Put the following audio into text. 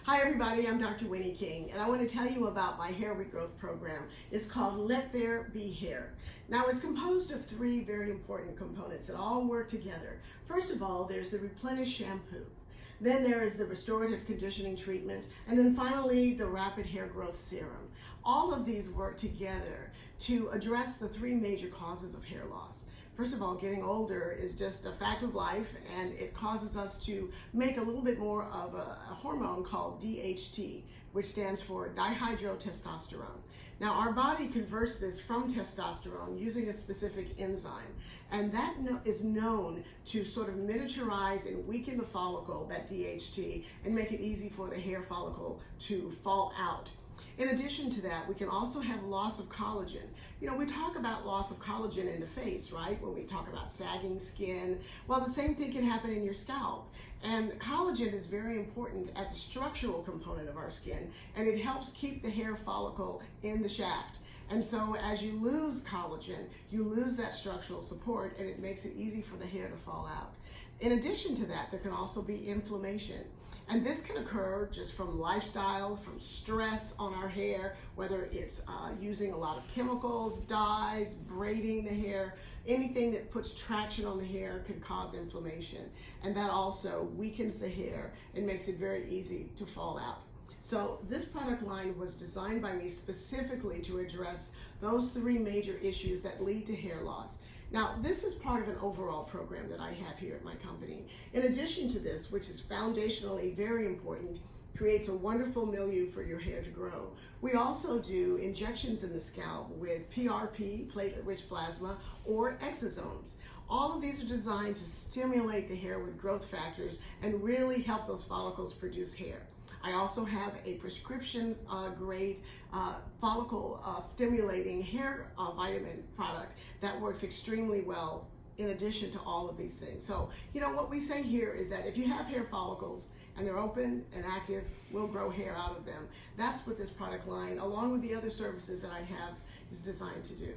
Hi everybody, I'm Dr. Winnie King, and I want to tell you about my hair regrowth program. It's called Let There Be Hair. Now it's composed of three very important components that all work together. First of all, there's the Replenish shampoo. Then there is the restorative conditioning treatment, and then finally the rapid hair growth serum. All of these work together to address the three major causes of hair loss. First of all, getting older is just a fact of life, and it causes us to make a little bit more of a hormone called DHT, which stands for dihydrotestosterone. Now, our body converts this from testosterone using a specific enzyme, and that is known to sort of miniaturize and weaken the follicle, that DHT, and make it easy for the hair follicle to fall out. In addition to that, we can also have loss of collagen. You know, we talk about loss of collagen in the face, right? When we talk about sagging skin. Well, the same thing can happen in your scalp. And collagen is very important as a structural component of our skin, and it helps keep the hair follicle in the shaft. And so as you lose collagen, you lose that structural support, and it makes it easy for the hair to fall out. In addition to that, there can also be inflammation. And this can occur just from lifestyle, from stress on our hair, whether it's using a lot of chemicals, dyes, braiding the hair, anything that puts traction on the hair can cause inflammation. And that also weakens the hair and makes it very easy to fall out. So this product line was designed by me specifically to address those three major issues that lead to hair loss. Now, this is part of an overall program that I have here at my company. In addition to this, which is foundationally very important, creates a wonderful milieu for your hair to grow. We also do injections in the scalp with PRP, platelet-rich plasma, or exosomes. All of these are designed to stimulate the hair with growth factors and really help those follicles produce hair. I also have a prescription grade follicle stimulating hair vitamin product that works extremely well in addition to all of these things. So, you know, what we say here is that if you have hair follicles and they're open and active, we'll grow hair out of them. That's what this product line, along with the other services that I have, is designed to do.